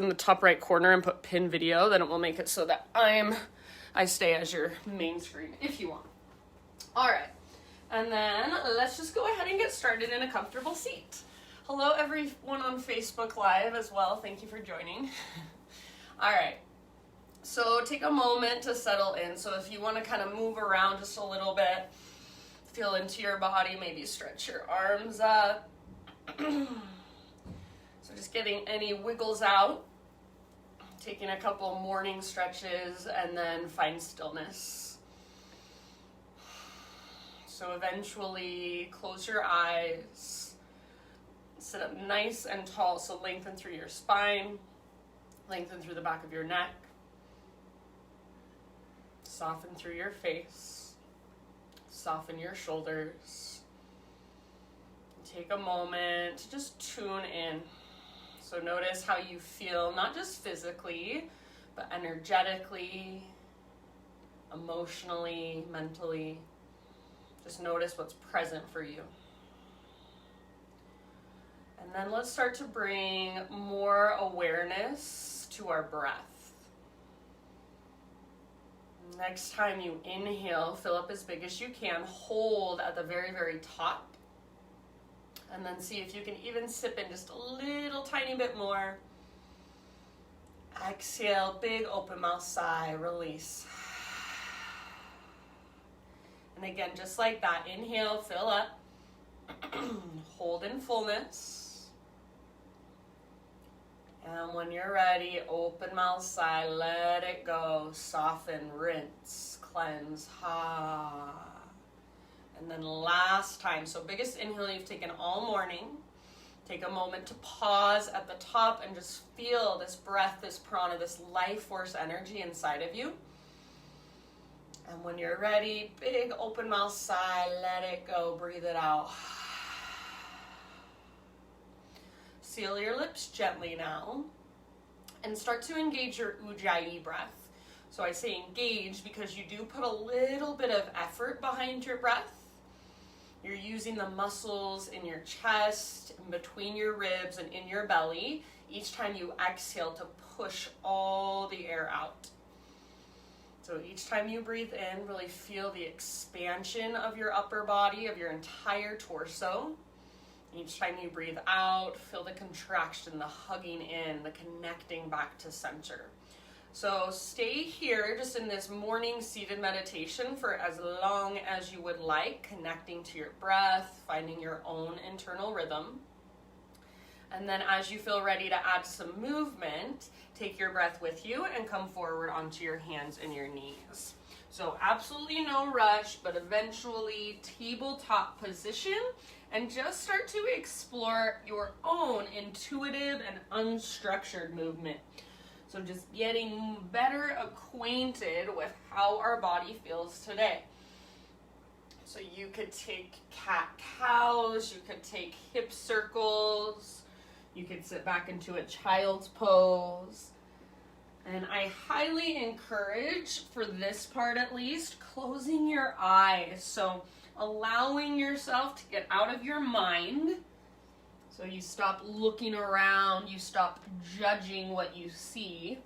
in the top right corner and put pin video, then it will make it so that I stay as your main screen if you want. All right, and then let's just go ahead and get started in a comfortable seat. Hello everyone on Facebook Live as well. Thank you for joining. All right, so take a moment to settle in. So if you want to kind of move around just a little bit, feel into your body, maybe stretch your arms up. So just getting any wiggles out, taking a couple morning stretches, and then find stillness. So eventually close your eyes, sit up nice and tall, so lengthen through your spine, lengthen through the back of your neck, soften through your face, soften your shoulders. Take a moment to just tune in. So notice how you feel, not just physically, but energetically, emotionally, mentally. Just notice what's present for you. And then let's start to bring more awareness to our breath. Next time you inhale, fill up as big as you can, hold at the very, very top. And then see if you can even sip in just a little tiny bit more. Exhale, big open mouth sigh, release. And again, just like that, inhale, fill up. Hold in fullness. And when you're ready, open mouth sigh, let it go. Soften, rinse, cleanse, And then last time, so biggest inhale you've taken all morning. Take a moment to pause at the top and just feel this breath, this prana, this life force energy inside of you. And when you're ready, big open mouth sigh, let it go, breathe it out. Seal your lips gently now and start to engage your Ujjayi breath. So I say engage because you do put a little bit of effort behind your breath. You're using the muscles in your chest, in between your ribs, and in your belly each time you exhale to push all the air out. So each time you breathe in, really feel the expansion of your upper body, of your entire torso. Each time you breathe out, feel the contraction, the hugging in, the connecting back to center. So stay here just in this morning seated meditation for as long as you would like, connecting to your breath, finding your own internal rhythm. And then as you feel ready to add some movement, take your breath with you and come forward onto your hands and your knees. So absolutely no rush, but eventually tabletop position, and just start to explore your own intuitive and unstructured movement. So just getting better acquainted with how our body feels today. So you could take cat-cows, you could take hip circles, you could sit back into a child's pose. And I highly encourage, for this part at least, closing your eyes. So allowing yourself to get out of your mind. So you stop looking around, you stop judging what you see,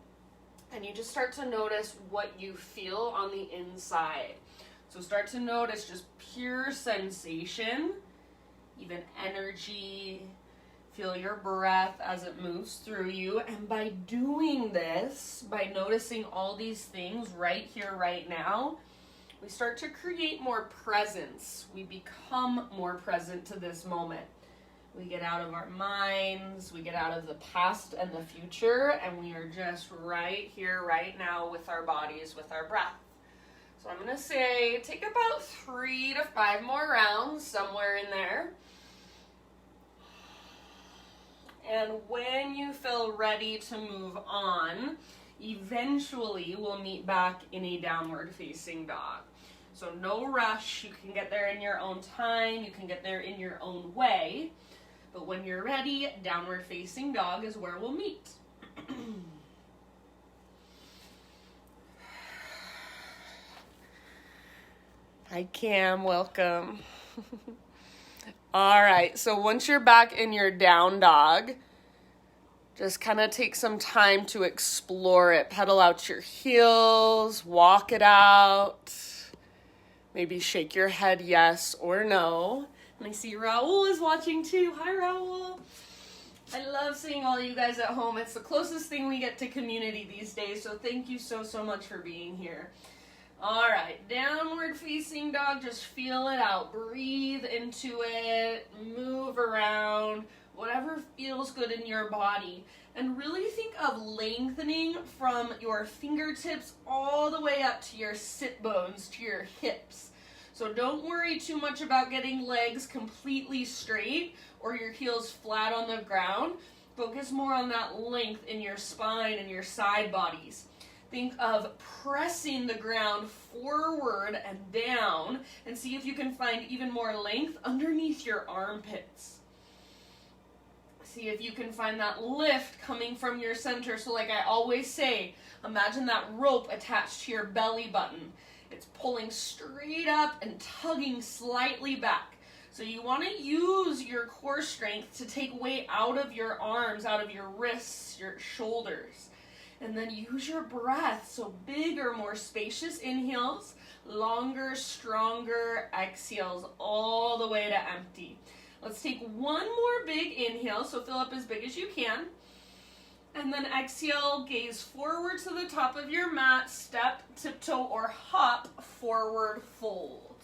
and you just start to notice what you feel on the inside. So start to notice just pure sensation, even energy. Feel your breath as it moves through you. And by doing this, by noticing all these things right here, right now, we start to create more presence. We become more present to this moment. We get out of our minds, we get out of the past and the future, and we are just right here, right now with our bodies, with our breath. So I'm going to say take about 3 to 5 more rounds, somewhere in there. And when you feel ready to move on, eventually we'll meet back in a downward facing dog. So no rush, you can get there in your own time, you can get there in your own way. But when you're ready, downward facing dog is where we'll meet. Hi Cam, welcome. All right, so once you're back in your down dog, Just kind of take some time to explore it. Pedal out your heels, walk it out. Maybe shake your head yes or no. And I see Raul is watching too. Hi, Raul. I love seeing all you guys at home. It's the closest thing we get to community these days, so thank you so much for being here. All right, downward facing dog, just feel it out. Breathe into it, move around, whatever feels good in your body. And really think of lengthening from your fingertips all the way up to your sit bones, to your hips. So don't worry too much about getting legs completely straight or your heels flat on the ground. Focus more on that length in your spine and your side bodies. Think of pressing the ground forward and down, and see if you can find even more length underneath your armpits. See if you can find that lift coming from your center. So like I always say, imagine that rope attached to your belly button. It's pulling straight up and tugging slightly back. So you want to use your core strength to take weight out of your arms, out of your wrists, your shoulders. And then use your breath. So bigger, more spacious inhales, longer, stronger exhales all the way to empty. Let's take one more big inhale. So fill up as big as you can. And then exhale, gaze forward to the top of your mat, step, tiptoe, or hop, forward fold.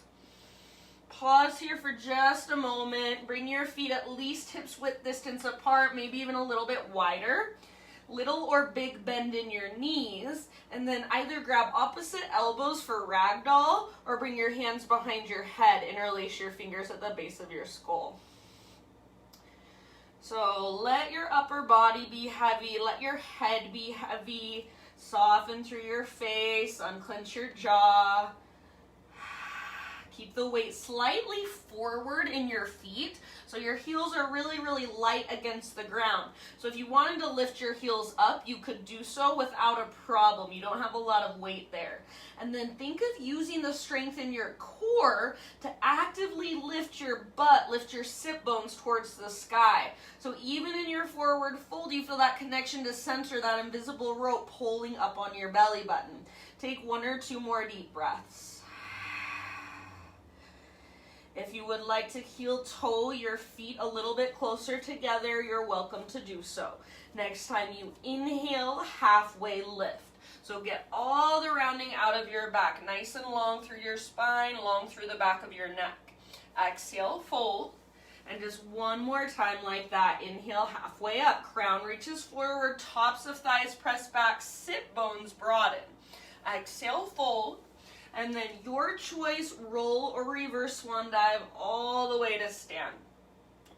Pause here for just a moment. Bring your feet at least hips width distance apart, maybe even a little bit wider. Little or big bend in your knees, and then either grab opposite elbows for ragdoll or bring your hands behind your head. Interlace your fingers at the base of your skull. So let your upper body be heavy, let your head be heavy, soften through your face, unclench your jaw. Keep the weight slightly forward in your feet, so your heels are really light against the ground. So if you wanted to lift your heels up, you could do so without a problem. You don't have a lot of weight there. And then think of using the strength in your core to actively lift your butt, lift your sit bones towards the sky. So even in your forward fold, you feel that connection to center, that invisible rope pulling up on your belly button. Take one or two more deep breaths. If you would like to heel toe your feet a little bit closer together, you're welcome to do so. Next time you inhale, halfway lift. So get all the rounding out of your back, nice and long through your spine, long through the back of your neck. Exhale, fold. And just one more time like that. Inhale, halfway up. Crown reaches forward, tops of thighs press back, sit bones broaden. Exhale, fold. And then your choice, roll or reverse swan dive all the way to stand.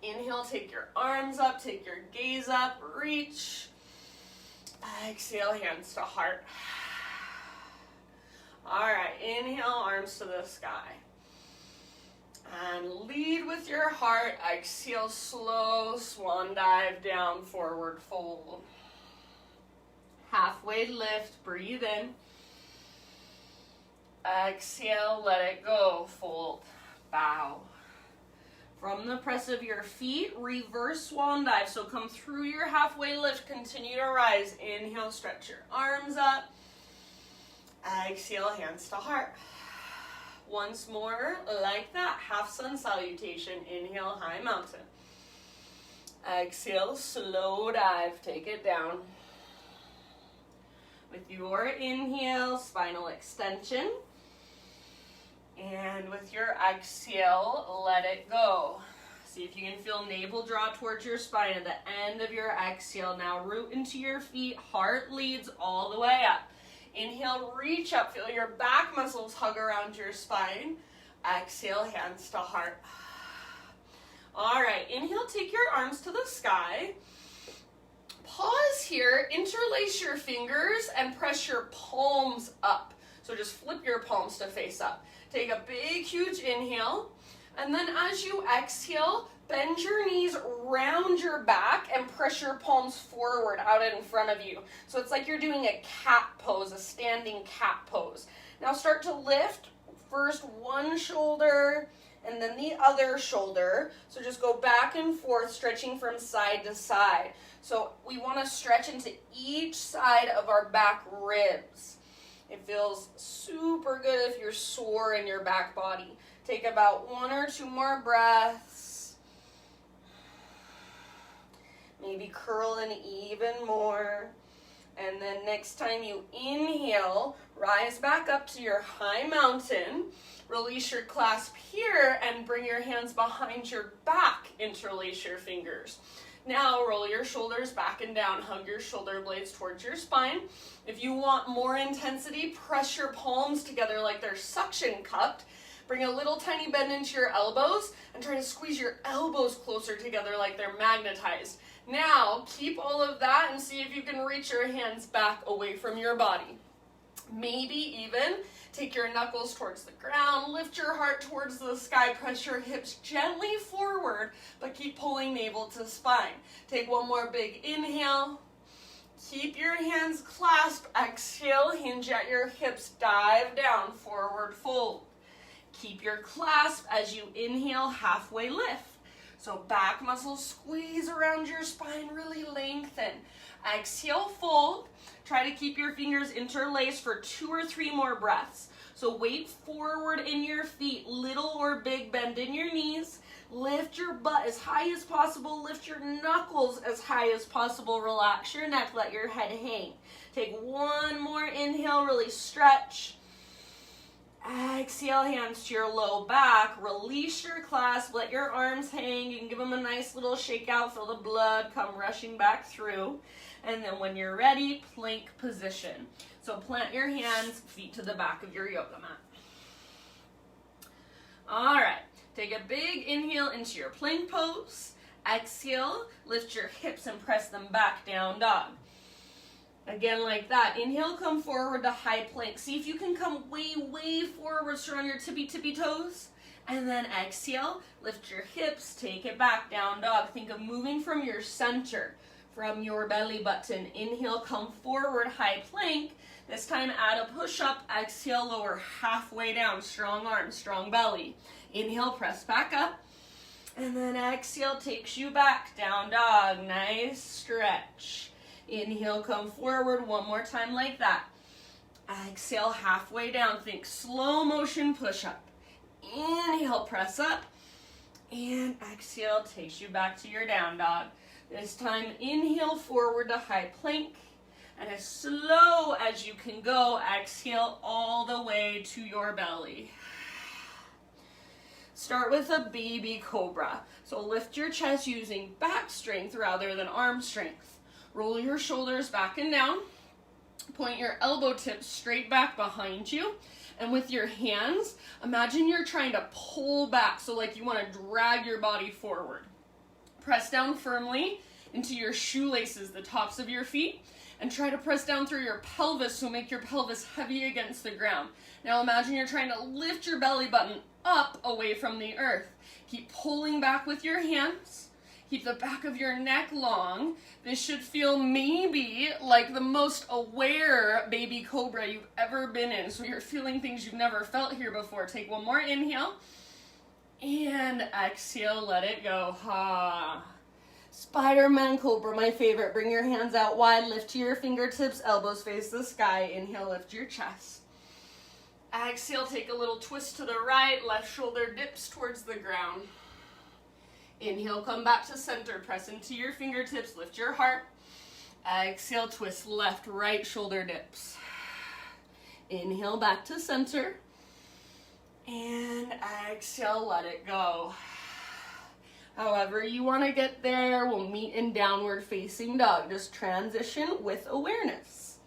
Inhale, take your arms up, take your gaze up, reach. Exhale, hands to heart. All right, inhale, arms to the sky. And lead with your heart. Exhale, slow swan dive down, forward fold. Halfway lift, breathe in. Exhale, let it go, fold, bow. From the press of your feet, reverse swan dive. So come through your halfway lift, continue to rise. Inhale, stretch your arms up. Exhale, hands to heart. Once more, like that, half sun salutation. Inhale, high mountain. Exhale, slow dive, take it down. With your inhale, spinal extension. And with your exhale, let it go. See if you can feel navel draw towards your spine at the end of your exhale. Now root into your feet, heart leads all the way up. Inhale, reach up, feel your back muscles hug around your spine. Exhale, hands to heart. All right, inhale, take your arms to the sky. Pause here, interlace your fingers and press your palms up. So just flip your palms to face up. Take a big, huge inhale. And then as you exhale, bend your knees round your back and press your palms forward out in front of you. So it's like you're doing a cat pose, a standing cat pose. Now start to lift. First one shoulder, and then the other shoulder. So just go back and forth, stretching from side to side. So we want to stretch into each side of our back ribs. It feels super good if you're sore in your back body. Take about 1 or 2 more breaths. Maybe curl in even more. And then next time you inhale, rise back up to your high mountain. Release your clasp here and bring your hands behind your back. Interlace your fingers. Now roll your shoulders back and down. Hug your shoulder blades towards your spine. If you want more intensity, press your palms together like they're suction cupped. Bring a little tiny bend into your elbows and try to squeeze your elbows closer together like they're magnetized. Now, keep all of that and see if you can reach your hands back away from your body. Maybe even take your knuckles towards the ground, lift your heart towards the sky, press your hips gently forward, but keep pulling navel to spine. Take one more big inhale. Keep your hands clasped. Exhale, hinge at your hips, dive down, forward fold. Keep your clasp as you inhale, halfway lift. So back muscles squeeze around your spine, really lengthen. Exhale, fold. Try to keep your fingers interlaced for 2 or 3 more breaths. So weight forward in your feet, little or big bend in your knees. Lift your butt as high as possible. Lift your knuckles as high as possible. Relax your neck, let your head hang. Take 1 more inhale, really stretch. Exhale, hands to your low back. Release your clasp. Let your arms hang. You can give them a nice little shake out. Feel the blood come rushing back through. And then when you're ready, plank position. So plant your hands, feet to the back of your yoga mat. All right. Take a big inhale into your plank pose. Exhale, lift your hips and press them back, down dog. Again, like that. Inhale, come forward to high plank. See if you can come way, way forward, so on your tippy toes. And then exhale, lift your hips, take it back, down dog. Think of moving from your center, from your belly button. Inhale, come forward, high plank. This time add a push-up. Exhale, lower halfway down. Strong arms, strong belly. Inhale, press back up. And then exhale, takes you back, down dog. Nice stretch. Inhale, come forward 1 more time like that. Exhale, halfway down. Think slow motion push-up. Inhale, press up. And exhale, takes you back to your down dog. This time, inhale forward to high plank. And as slow as you can go, exhale all the way to your belly. Start with a baby cobra. So lift your chest using back strength rather than arm strength. Roll your shoulders back and down. Point your elbow tips straight back behind you. And with your hands, imagine you're trying to pull back. So like you want to drag your body forward. Press down firmly into your shoelaces, the tops of your feet. And try to press down through your pelvis, so make your pelvis heavy against the ground. Now imagine you're trying to lift your belly button up away from the earth. Keep pulling back with your hands. Keep the back of your neck long. This should feel maybe like the most aware baby cobra you've ever been in. So you're feeling things you've never felt here before. Take 1 more inhale. And exhale, let it go. Ha. Spider-Man cobra, my favorite. Bring your hands out wide. Lift to your fingertips. Elbows face the sky. Inhale, lift your chest. Exhale, take a little twist to the right. Left shoulder dips towards the ground. Inhale, come back to center. Press into your fingertips. Lift your heart. Exhale, twist left, right shoulder dips. Inhale, back to center. And exhale, let it go. However you want to get there, we'll meet in downward facing dog. Just transition with awareness.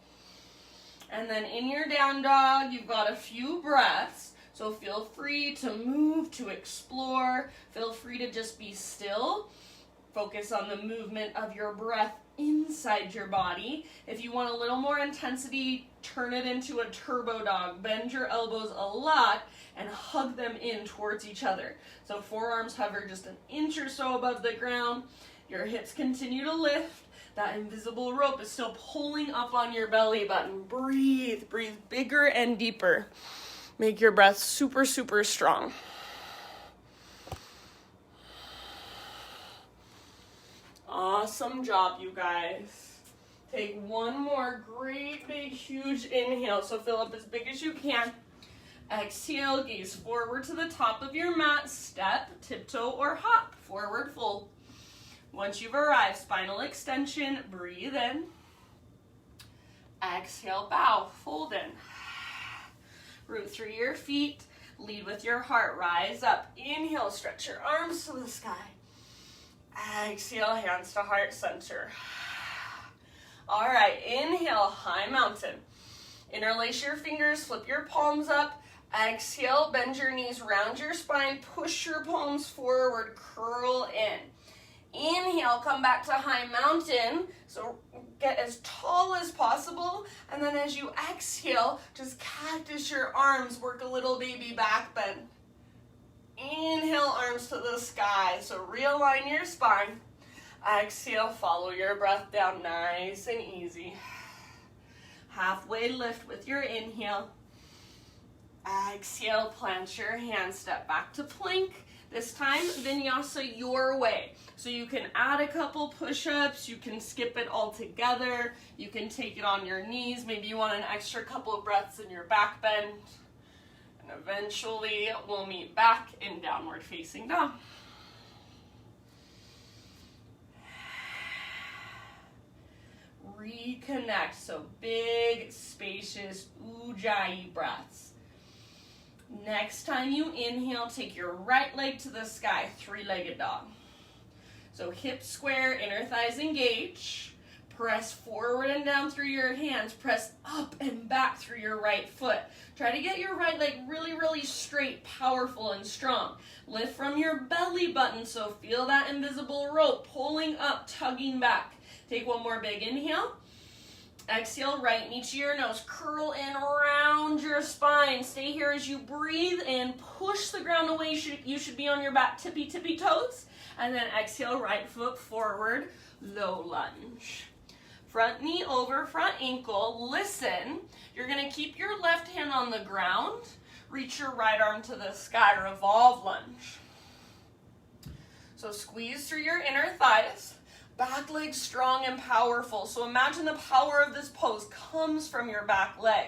And then in your down dog, you've got a few breaths. So feel free to move, to explore. Feel free to just be still. Focus on the movement of your breath inside your body. If you want a little more intensity, turn it into a turbo dog. Bend your elbows a lot and hug them in towards each other. So forearms hover just an inch or so above the ground. Your hips continue to lift. That invisible rope is still pulling up on your belly button. Breathe, breathe bigger and deeper. Make your breath super, super strong. Awesome job, you guys. Take one more great big huge inhale. So fill up as big as you can. Exhale, gaze forward to the top of your mat. Step, tiptoe, or hop. Forward fold. Once you've arrived, spinal extension, breathe in. Exhale, bow, fold in. Root through your feet. Lead with your heart. Rise up. Inhale, stretch your arms to the sky. Exhale, hands to heart center. All right, inhale, high mountain. Interlace your fingers, flip your palms up. Exhale, bend your knees, round your spine, push your palms forward, curl in. Inhale, come back to high mountain. So get as tall as possible. And then as you exhale, just cactus your arms, work a little baby back bend. Inhale, arms to the sky. So realign your spine. Exhale, follow your breath down nice and easy. Halfway lift with your inhale. Exhale, plant your hands, step back to plank. This time, vinyasa your way. So you can add a couple push-ups, you can skip it all together, you can take it on your knees, maybe you want an extra couple of breaths in your back bend. And eventually, we'll meet back in downward facing dog. Reconnect, so big, spacious ujjayi breaths. Next time you inhale, take your right leg to the sky, three-legged dog. So hips square, inner thighs engage. Press forward and down through your hands. Press up and back through your right foot. Try to get your right leg really, really straight, powerful, and strong. Lift from your belly button, so feel that invisible rope pulling up, tugging back. Take one more big inhale. Exhale, right knee to your nose. Curl in, round your spine. Stay here as you breathe in. Push the ground away. You should be on your back, tippy toes. And then exhale, right foot forward, low lunge. Front knee over, front ankle. Listen, you're going to keep your left hand on the ground. Reach your right arm to the sky, revolve lunge. So squeeze through your inner thighs. Back leg strong and powerful. So imagine the power of this pose comes from your back leg.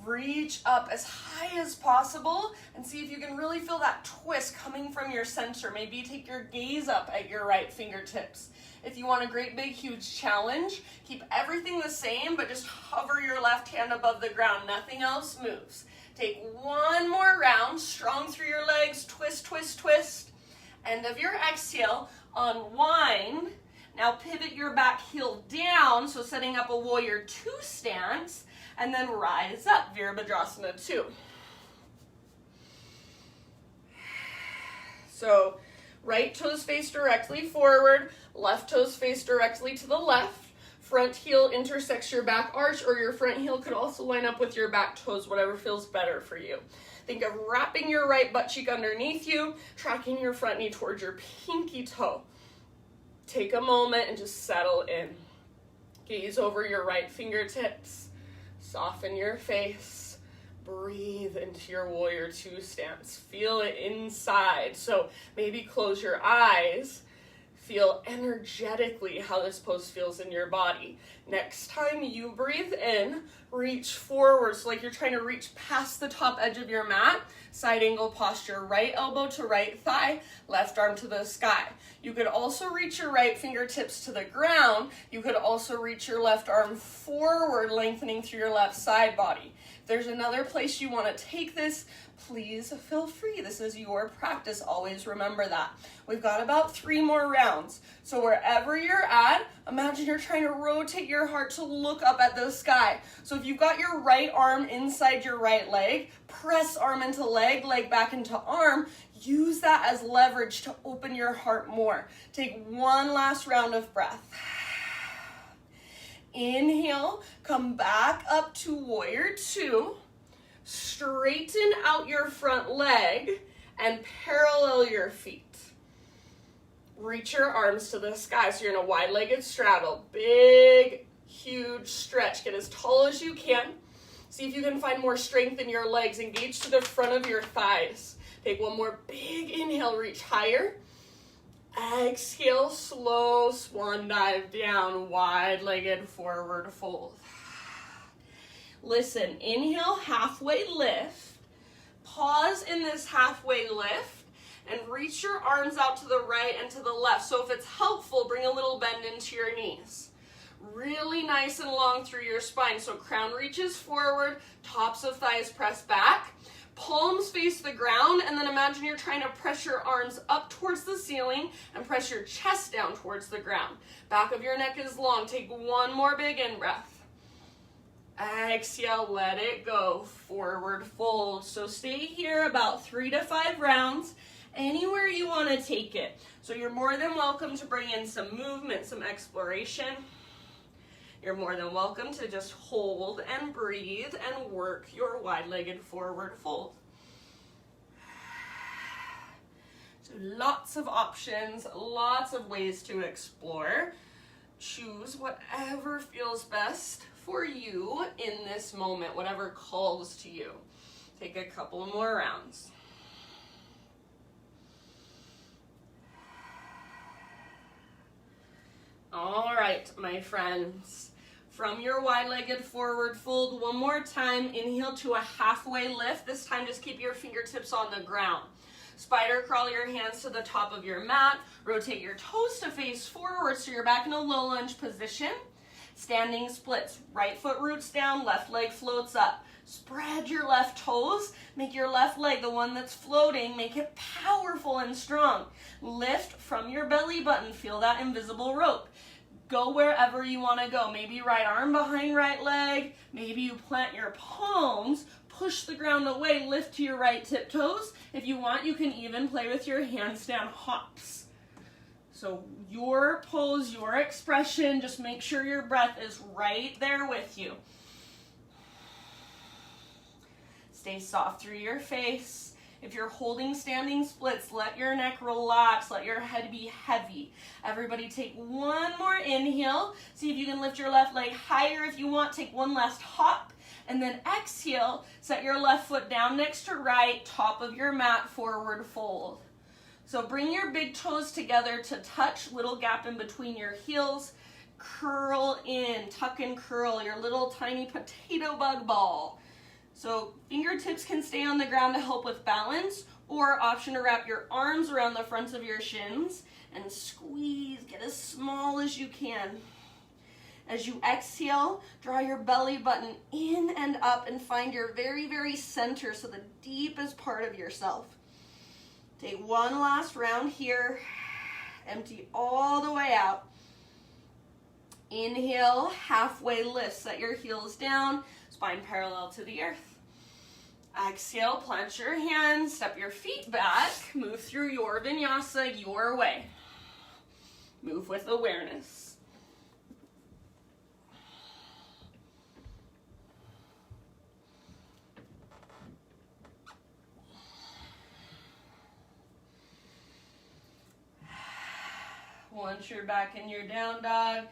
Reach up as high as possible and see if you can really feel that twist coming from your center. Maybe take your gaze up at your right fingertips. If you want a great big huge challenge, keep everything the same, but just hover your left hand above the ground. Nothing else moves. Take one more round, strong through your legs, twist, twist, twist. End of your exhale. Unwind. Now pivot your back heel down, so setting up a warrior two stance, and then rise up, Virabhadrasana 2. So right toes face directly forward, left toes face directly to the left, front heel intersects your back arch, or your front heel could also line up with your back toes, whatever feels better for you. Think of wrapping your right butt cheek underneath you, tracking your front knee towards your pinky toe. Take a moment and just settle in. Gaze over your right fingertips. Soften your face. Breathe into your warrior two stance. Feel it inside. So maybe close your eyes. Feel energetically how this pose feels in your body. Next time you breathe in, reach forward. So like you're trying to reach past the top edge of your mat. Side angle posture, right elbow to right thigh, left arm to the sky. You could also reach your right fingertips to the ground. You could also reach your left arm forward, lengthening through your left side body. If there's another place you want to take this, please feel free. This is your practice. Always remember that. We've got about 3 more rounds. So wherever you're at, imagine you're trying to rotate your heart to look up at the sky. So if you've got your right arm inside your right leg, press arm into leg, leg back into arm. Use that as leverage to open your heart more. Take one last round of breath. Inhale, come back up to warrior two. Straighten out your front leg and parallel your feet. Reach your arms to the sky. So you're in a wide-legged straddle. Big, huge stretch. Get as tall as you can. See if you can find more strength in your legs. Engage to the front of your thighs. Take one more big inhale. Reach higher. Exhale, slow swan dive down, wide-legged forward fold. Listen, inhale, halfway lift. Pause in this halfway lift and reach your arms out to the right and to the left. So if it's helpful, bring a little bend into your knees. Really nice and long through your spine. So crown reaches forward, tops of thighs press back, palms face the ground, and then imagine you're trying to press your arms up towards the ceiling and press your chest down towards the ground. Back of your neck is long. Take one more big in-breath. Exhale, let it go. Forward fold. So stay here about 3 to 5 rounds, anywhere you want to take it. So you're more than welcome to bring in some movement, some exploration. You're more than welcome to just hold and breathe and work your wide-legged forward fold. So lots of options, lots of ways to explore. Choose whatever feels best for you in this moment, whatever calls to you. Take a couple more rounds. All right, my friends. From your wide-legged forward fold, one more time, inhale to a halfway lift. This time, just keep your fingertips on the ground. Spider crawl your hands to the top of your mat. Rotate your toes to face forward so you're back in a low lunge position. Standing splits. Right foot roots down, left leg floats up. Spread your left toes. Make your left leg, the one that's floating, make it powerful and strong. Lift from your belly button. Feel that invisible rope. Go wherever you want to go. Maybe right arm behind right leg. Maybe you plant your palms. Push the ground away. Lift to your right tiptoes. If you want, you can even play with your handstand hops. So your pose, your expression, just make sure your breath is right there with you. Stay soft through your face. If you're holding standing splits, let your neck relax, let your head be heavy. Everybody take one more inhale. See if you can lift your left leg higher if you want. Take one last hop. And then exhale, set your left foot down next to right, top of your mat, forward fold. So bring your big toes together to touch, little gap in between your heels. Curl in, tuck and curl, your little tiny potato bug ball. So fingertips can stay on the ground to help with balance, or option to wrap your arms around the fronts of your shins and squeeze, get as small as you can. As you exhale, draw your belly button in and up and find your very, very center, so the deepest part of yourself. Take one last round here. Empty all the way out. Inhale, halfway lift. Set your heels down, spine parallel to the earth. Exhale, plant your hands, step your feet back, move through your vinyasa your way. Move with awareness. Once you're back in your down dog,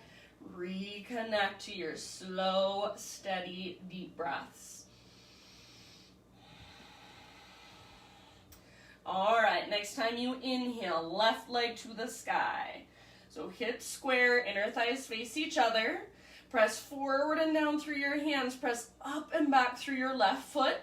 reconnect to your slow, steady, deep breaths. All right, next time you inhale, left leg to the sky. So hips square, inner thighs face each other. Press forward and down through your hands. Press up and back through your left foot.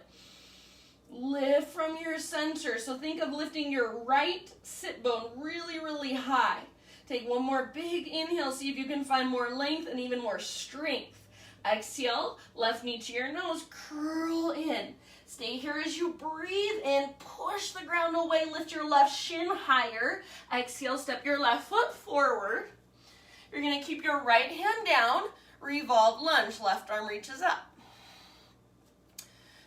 Lift from your center. So think of lifting your right sit bone really, really high. Take one more big inhale. See if you can find more length and even more strength. Exhale, left knee to your nose, curl in. Stay here as you breathe in, push the ground away, lift your left shin higher. Exhale, step your left foot forward. You're gonna keep your right hand down, revolve lunge, left arm reaches up.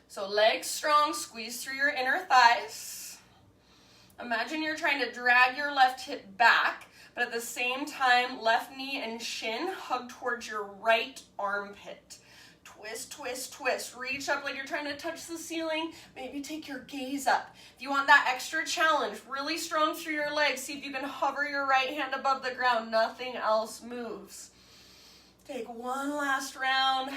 So legs strong, squeeze through your inner thighs. Imagine you're trying to drag your left hip back, but at the same time, left knee and shin hug towards your right armpit. Twist, twist, twist. Reach up like you're trying to touch the ceiling. Maybe take your gaze up. If you want that extra challenge, really strong through your legs, see if you can hover your right hand above the ground. Nothing else moves. Take one last round.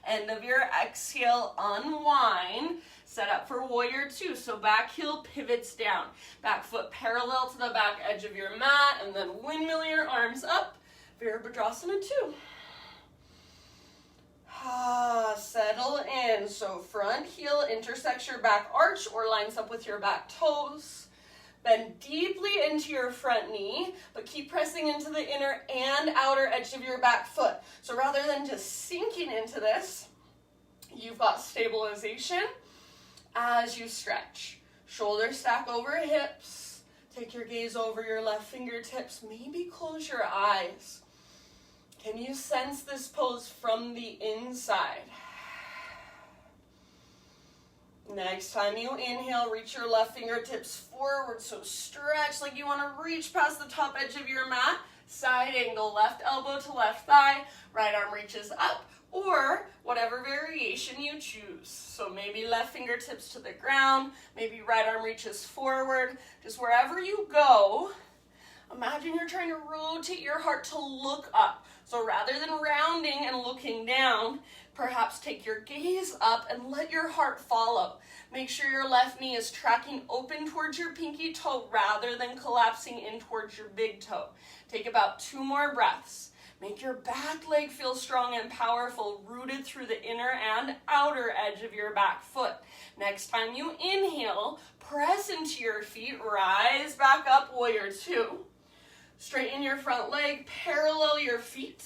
End of your exhale, unwind. Set up for warrior two. So back heel pivots down. Back foot parallel to the back edge of your mat, and then windmill your arms up. Virabhadrasana 2. Settle in. So front heel intersects your back arch or lines up with your back toes. Bend deeply into your front knee, but keep pressing into the inner and outer edge of your back foot. So rather than just sinking into this, you've got stabilization as you stretch. Shoulders stack over hips. Take your gaze over your left fingertips. Maybe close your eyes. Can you sense this pose from the inside? Next time you inhale, reach your left fingertips forward. So stretch like you want to reach past the top edge of your mat. Side angle, left elbow to left thigh. Right arm reaches up, or whatever variation you choose. So maybe left fingertips to the ground, maybe right arm reaches forward. Just wherever you go, imagine you're trying to rotate your heart to look up. So rather than rounding and looking down, perhaps take your gaze up and let your heart follow. Make sure your left knee is tracking open towards your pinky toe rather than collapsing in towards your big toe. Take about 2 more breaths. Make your back leg feel strong and powerful, rooted through the inner and outer edge of your back foot. Next time you inhale, press into your feet, rise back up, warrior two. Straighten your front leg, parallel your feet.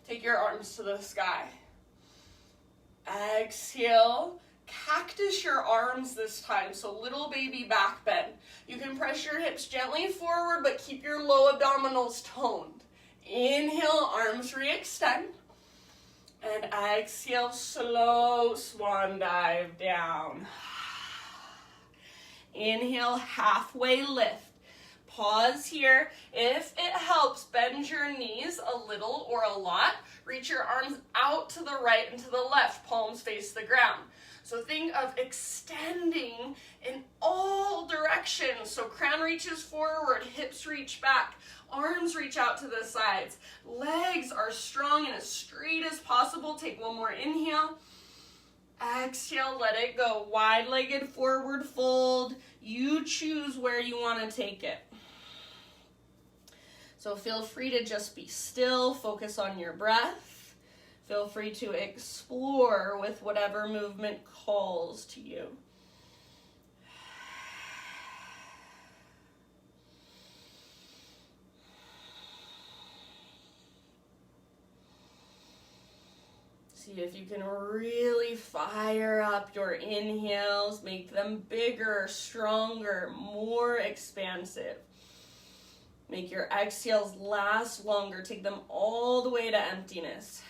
Take your arms to the sky. Exhale, cactus your arms this time, so little baby back bend. You can press your hips gently forward, but keep your low abdominals toned. Inhale, arms re-extend. And exhale, slow swan dive down. Inhale, halfway lift. Pause here. If it helps, bend your knees a little or a lot. Reach your arms out to the right and to the left. Palms face the ground. So think of extending in all directions. So crown reaches forward, hips reach back, arms reach out to the sides. Legs are strong and as straight as possible. Take 1 more inhale. Exhale, let it go. Wide-legged forward fold. You choose where you want to take it. So feel free to just be still, focus on your breath. Feel free to explore with whatever movement calls to you. See if you can really fire up your inhales, make them bigger, stronger, more expansive. Make your exhales last longer. Take them all the way to emptiness.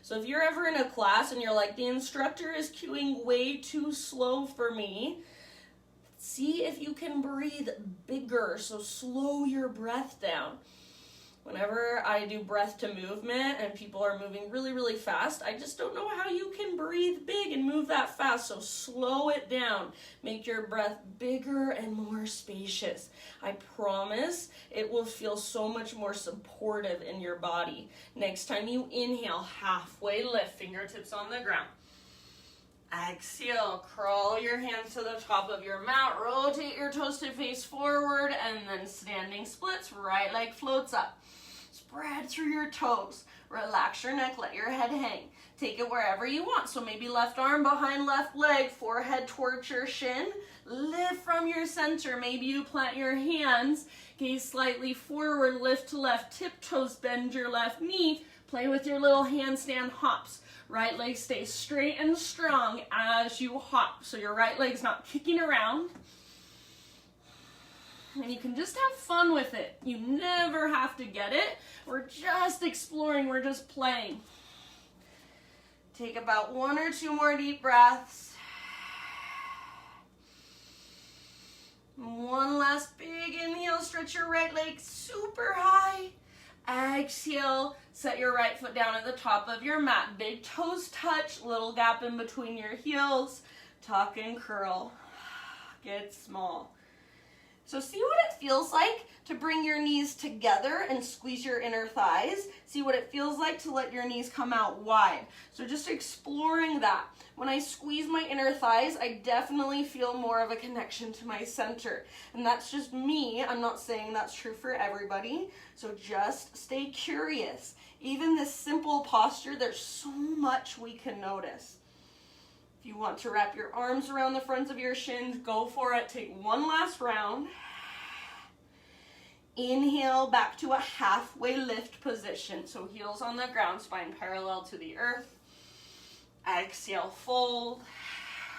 So if you're ever in a class and you're like, the instructor is cueing way too slow for me, see if you can breathe bigger. So slow your breath down. Whenever I do breath to movement and people are moving really, really fast, I just don't know how you can breathe big and move that fast. So slow it down. Make your breath bigger and more spacious. I promise it will feel so much more supportive in your body. Next time you inhale, halfway lift, fingertips on the ground. Exhale, crawl your hands to the top of your mat, rotate your toes to face forward, and then standing splits, right leg floats up. Spread through your toes, relax your neck, let your head hang. Take it wherever you want, so maybe left arm behind left leg, forehead towards your shin, lift from your center. Maybe you plant your hands, gaze slightly forward, lift to left, tiptoes, bend your left knee, play with your little handstand hops. Right leg stays straight and strong as you hop. So your right leg's not kicking around. And you can just have fun with it. You never have to get it. We're just exploring. We're just playing. Take about 1 or 2 more deep breaths. One last big inhale. Stretch your right leg super high. Exhale, set your right foot down at the top of your mat. Big toes touch, little gap in between your heels. Tuck and curl. Get small. So see what it feels like to bring your knees together and squeeze your inner thighs. See what it feels like to let your knees come out wide. So just exploring that. When I squeeze my inner thighs, I definitely feel more of a connection to my center. And that's just me. I'm not saying that's true for everybody. So just stay curious. Even this simple posture, there's so much we can notice. If you want to wrap your arms around the fronts of your shins, go for it. Take one last round. Inhale back to a halfway lift position. So heels on the ground, spine parallel to the earth. Exhale, fold.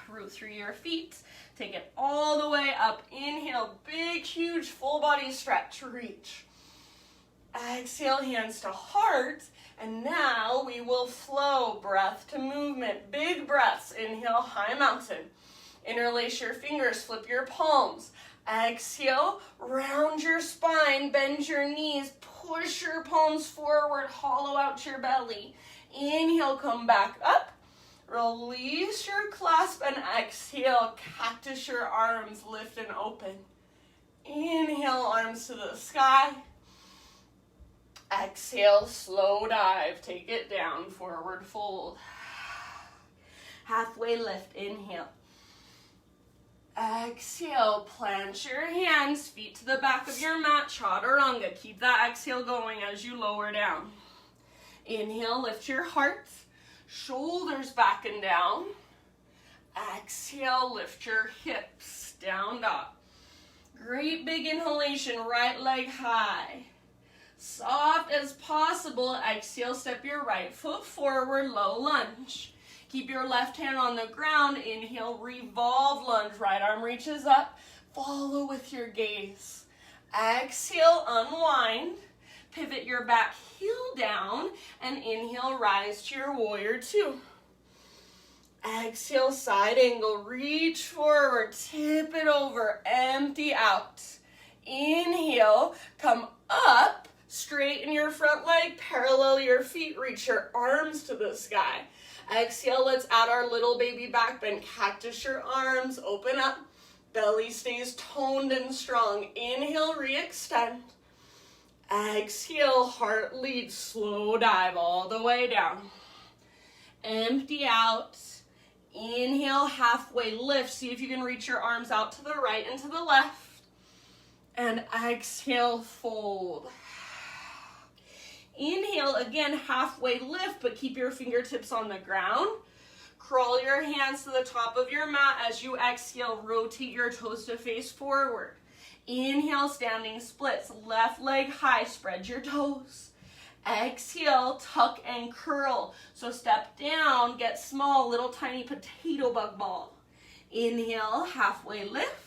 Root through your feet. Take it all the way up. Inhale, big, huge, full body stretch. Reach. Exhale, hands to heart. And now we will flow, breath to movement. Big breaths. Inhale, high mountain. Interlace your fingers, flip your palms. Exhale, round your spine, bend your knees, push your palms forward, hollow out your belly. Inhale, come back up. Release your clasp and exhale, cactus your arms, lift and open. Inhale, arms to the sky. Exhale, slow dive, take it down, forward fold. Halfway lift, inhale. Exhale, plant your hands, feet to the back of your mat, chaturanga. Keep that exhale going as you lower down. Inhale, lift your heart, shoulders back and down. Exhale, lift your hips, down dog. Great big inhalation, right leg high. Soft as possible, exhale, step your right foot forward, low lunge. Keep your left hand on the ground, inhale, revolve lunge, right arm reaches up, follow with your gaze. Exhale, unwind, pivot your back heel down, and inhale, rise to your warrior two. Exhale, side angle, reach forward, tip it over, empty out. Inhale, come up, straighten your front leg, parallel your feet, reach your arms to the sky. Exhale, let's add our little baby back bend. Cactus your arms, open up. Belly stays toned and strong. Inhale, re-extend. Exhale, heart leads, slow dive all the way down. Empty out. Inhale, halfway lift. See if you can reach your arms out to the right and to the left. And exhale, fold. Inhale, again, halfway lift, but keep your fingertips on the ground. Crawl your hands to the top of your mat. As you exhale, rotate your toes to face forward. Inhale, standing splits. Left leg high, spread your toes. Exhale, tuck and curl. So step down, get small, little tiny potato bug ball. Inhale, halfway lift.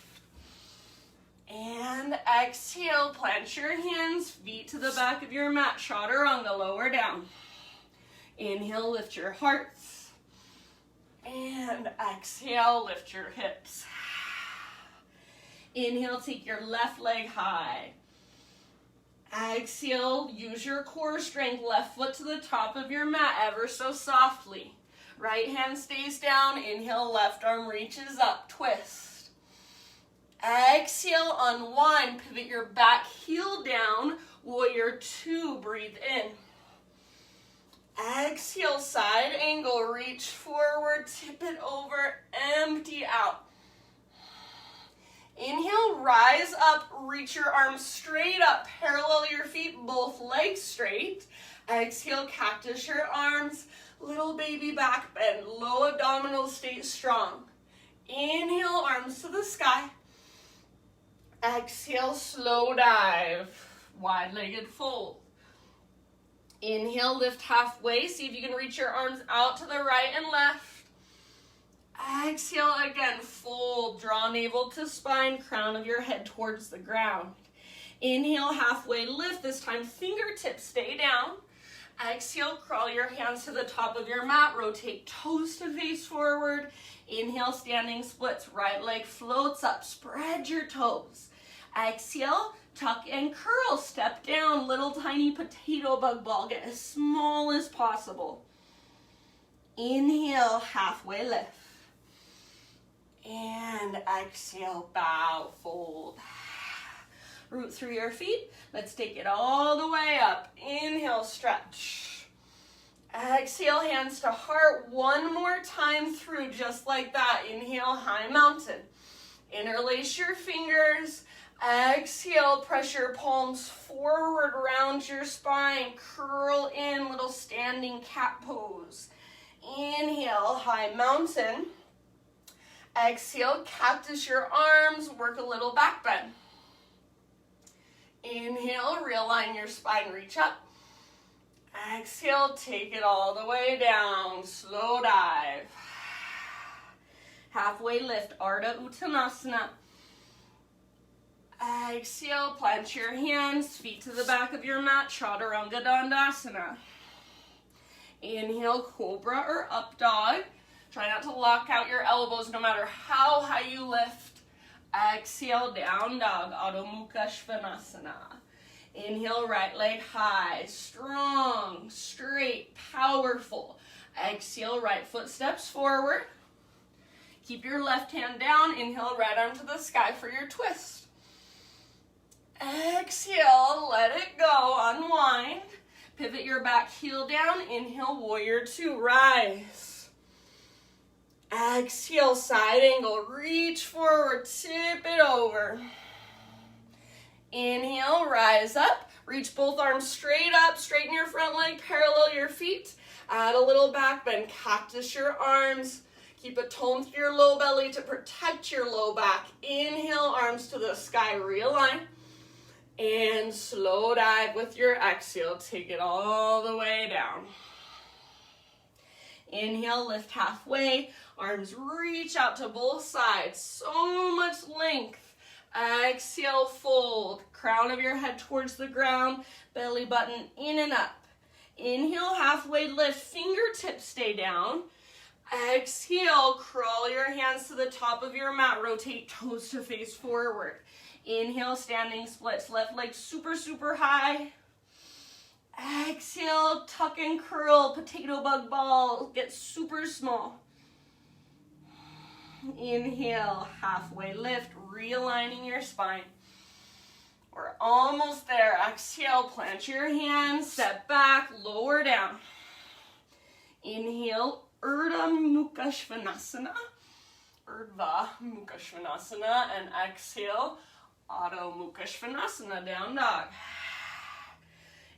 And exhale, plant your hands, feet to the back of your mat, chaturanga, lower down. Inhale, lift your hearts. And exhale, lift your hips. Inhale, take your left leg high. Exhale, use your core strength, left foot to the top of your mat, ever so softly. Right hand stays down, inhale, left arm reaches up, twist. Exhale, unwind, pivot your back heel down, warrior two, breathe in. Exhale, side angle, reach forward, tip it over, empty out. Inhale, rise up, reach your arms straight up, parallel your feet, both legs straight. Exhale, cactus your arms, little baby back bend, low abdominals stay strong. Inhale, arms to the sky. Exhale, slow dive, wide-legged fold. Inhale, lift halfway. See if you can reach your arms out to the right and left. Exhale again, fold, draw navel to spine, crown of your head towards the ground. Inhale, halfway lift, this time fingertips stay down. Exhale, crawl your hands to the top of your mat, rotate toes to face forward. Inhale, standing splits, right leg floats up, spread your toes. Exhale, tuck and curl, step down, little tiny potato bug ball, get as small as possible. Inhale, halfway lift. And exhale, bow, fold. Root through your feet. Let's take it all the way up. Inhale, stretch. Exhale, hands to heart. One more time through, just like that. Inhale, high mountain. Interlace your fingers. Exhale, press your palms forward around your spine. Curl in, little standing cat pose. Inhale, high mountain. Exhale, cactus your arms. Work a little back bend. Inhale, realign your spine, reach up. Exhale, take it all the way down. Slow dive. Halfway lift, Ardha Uttanasana. Exhale, plant your hands, feet to the back of your mat, Chaturanga Dandasana. Inhale, Cobra or Up Dog. Try not to lock out your elbows no matter how high you lift. Exhale, Down Dog, Adho Mukha Svanasana. Inhale, right leg high, strong, straight, powerful. Exhale, right foot steps forward. Keep your left hand down. Inhale, right arm to the sky for your twist. Exhale, let it go, unwind. Pivot your back heel down. Inhale, warrior two, rise. Exhale, side angle, reach forward, tip it over. Inhale, rise up, reach both arms straight up, straighten your front leg, parallel your feet. Add a little back bend, cactus your arms. Keep a tone through your low belly to protect your low back. Inhale, arms to the sky, realign. And slow dive with your exhale. Take it all the way down. Inhale, lift halfway. Arms reach out to both sides. So much length. Exhale, fold. Crown of your head towards the ground. Belly button in and up. Inhale, halfway lift. Fingertips stay down. Exhale, crawl your hands to the top of your mat. Rotate toes to face forward. Inhale, standing splits. Left leg super, super high. Exhale, tuck and curl. Potato bug ball. Get super small. Inhale, halfway lift. Realigning your spine. We're almost there. Exhale, plant your hands. Step back, lower down. Inhale, Urdhva Mukha Svanasana. Urdhva Mukha Svanasana. And exhale, Adho Mukha Svanasana, down dog.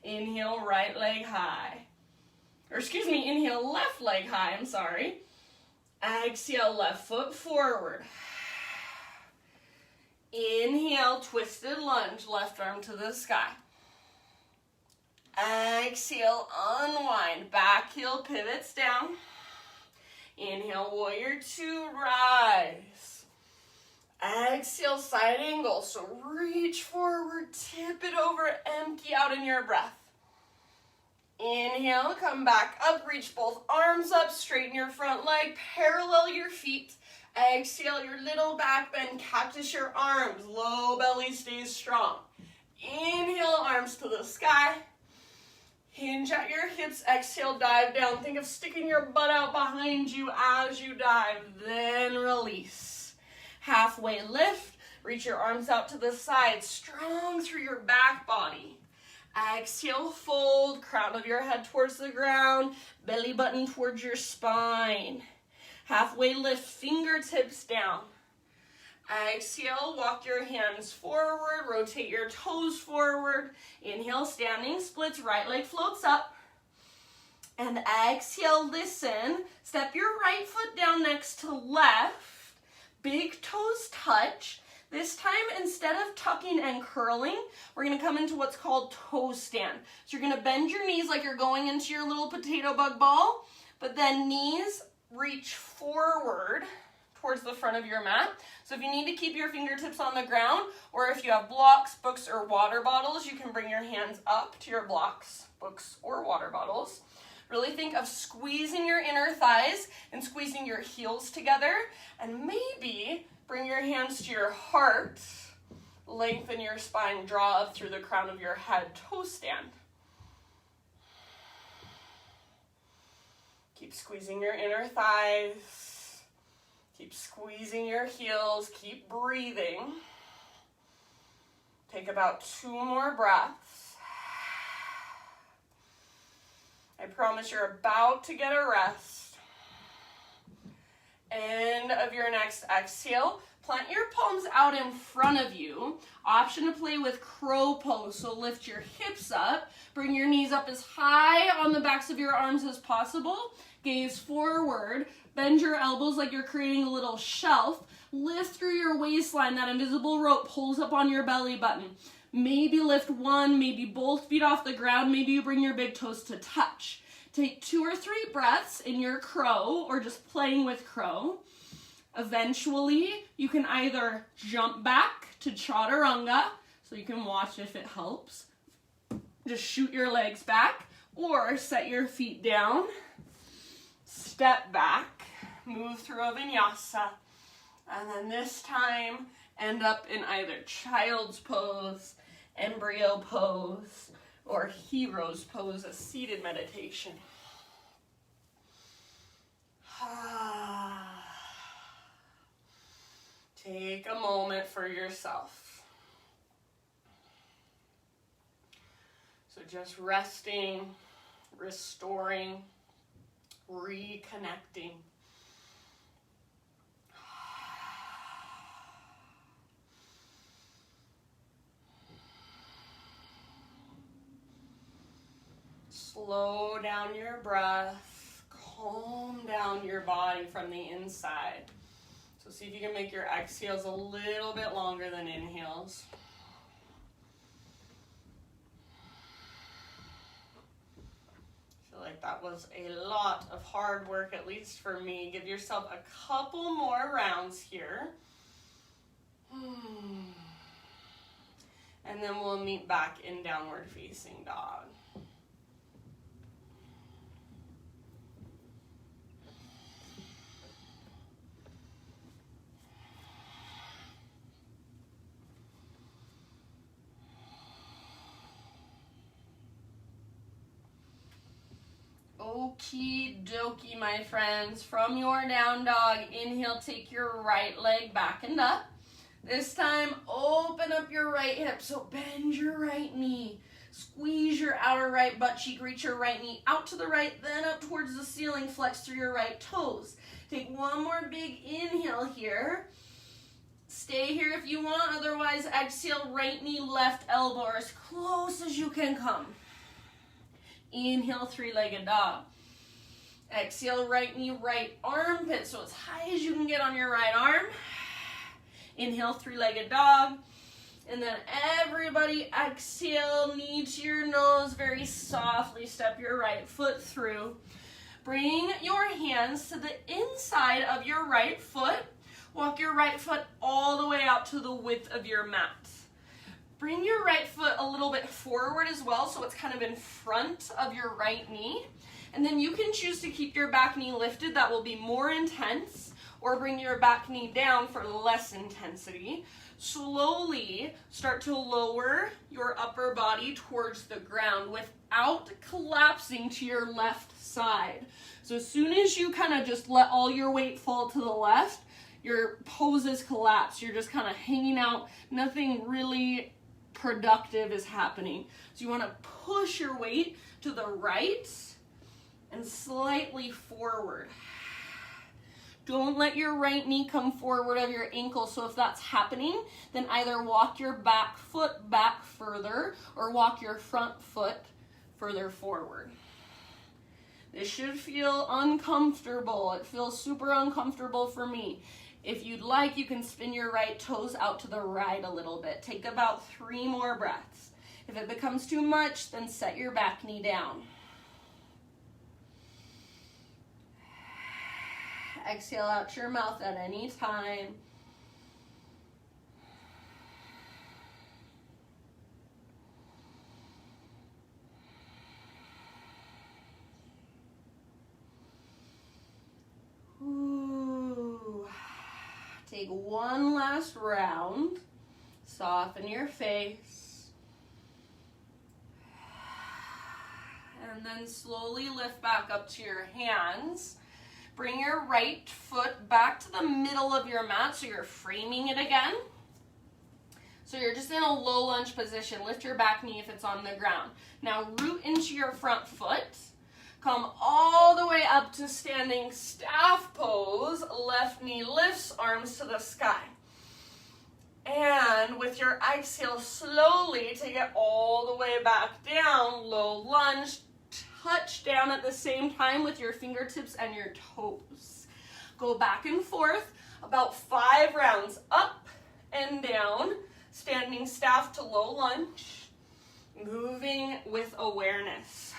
Inhale, right leg high. Inhale, left leg high, I'm sorry. Exhale, left foot forward. Inhale, twisted lunge, left arm to the sky. Exhale, unwind, back heel pivots down. Inhale, warrior two, rise. Exhale, side angle, so reach forward, tip it over, empty out in your breath. Inhale, come back up, reach both arms up, straighten your front leg, parallel your feet. Exhale, your little back bend, cactus your arms, low belly stays strong. Inhale, arms to the sky. Hinge at your hips, exhale, dive down. Think of sticking your butt out behind you as you dive, then release. Halfway lift, reach your arms out to the side, strong through your back body. Exhale, fold, crown of your head towards the ground, belly button towards your spine. Halfway lift, fingertips down. Exhale, walk your hands forward, rotate your toes forward. Inhale, standing splits, right leg floats up. And exhale, listen. Step your right foot down next to left. Big toes touch. This time, instead of tucking and curling, we're going to come into what's called toe stand. So you're going to bend your knees like you're going into your little potato bug ball, but then knees reach forward towards the front of your mat. So if you need to keep your fingertips on the ground, or if you have blocks, books, or water bottles, you can bring your hands up to your blocks, books, or water bottles. Really think of squeezing your inner thighs and squeezing your heels together, and maybe bring your hands to your heart, lengthen your spine, draw up through the crown of your head, toe stand. Keep squeezing your inner thighs. Keep squeezing your heels. Keep breathing. Take about 2 more breaths. I promise you're about to get a rest. End of your next exhale. Plant your palms out in front of you. Option to play with crow pose. So lift your hips up. Bring your knees up as high on the backs of your arms as possible. Gaze forward. Bend your elbows like you're creating a little shelf. Lift through your waistline. That invisible rope pulls up on your belly button. Maybe lift one, maybe both feet off the ground. Maybe you bring your big toes to touch. Take 2 or 3 breaths in your crow or just playing with crow. Eventually, you can either jump back to chaturanga, so you can watch if it helps. Just shoot your legs back, or set your feet down, step back, move through a vinyasa, and then this time end up in either child's pose, embryo pose, or hero's pose, a seated meditation. Take a moment for yourself. So just resting, restoring, reconnecting. Slow down your breath, calm down your body from the inside. So see if you can make your exhales a little bit longer than inhales. I feel like that was a lot of hard work, at least for me. Give yourself a couple more rounds here. And then we'll meet back in downward facing dog. Okie dokie, my friends. From your down dog, inhale, take your right leg back and up. This time, open up your right hip, so bend your right knee. Squeeze your outer right butt cheek, reach your right knee out to the right, then up towards the ceiling, flex through your right toes. Take one more big inhale here. Stay here if you want, otherwise exhale, right knee, left elbow, or as close as you can come. Inhale, 3-legged dog. Exhale, right knee, right armpit, so as high as you can get on your right arm. Inhale, 3-legged dog. And then everybody exhale, knee to your nose, very softly step your right foot through. Bring your hands to the inside of your right foot. Walk your right foot all the way out to the width of your mat. Bring your right foot a little bit forward as well, so it's kind of in front of your right knee. And then you can choose to keep your back knee lifted. That will be more intense, or bring your back knee down for less intensity. Slowly start to lower your upper body towards the ground without collapsing to your left side. So as soon as you kind of just let all your weight fall to the left, your poses collapse. You're just kind of hanging out. Nothing really productive is happening. So you want to push your weight to the right and slightly forward. Don't let your right knee come forward of your ankle. So if that's happening, then either walk your back foot back further or walk your front foot further forward. This should feel uncomfortable. It feels super uncomfortable for me. If you'd like, you can spin your right toes out to the right a little bit. Take about 3 more breaths. If it becomes too much, then set your back knee down. Exhale out your mouth at any time. Take one last round. Soften your face. And then slowly lift back up to your hands. Bring your right foot back to the middle of your mat so you're framing it again. So you're just in a low lunge position. Lift your back knee if it's on the ground. Now root into your front foot. Come all the way up to standing staff pose. Left knee lifts, arms to the sky. And with your exhale, slowly take it all the way back down. Low lunge. Touch down at the same time with your fingertips and your toes. Go back and forth about 5 rounds. Up and down. Standing staff to low lunge. Moving with awareness.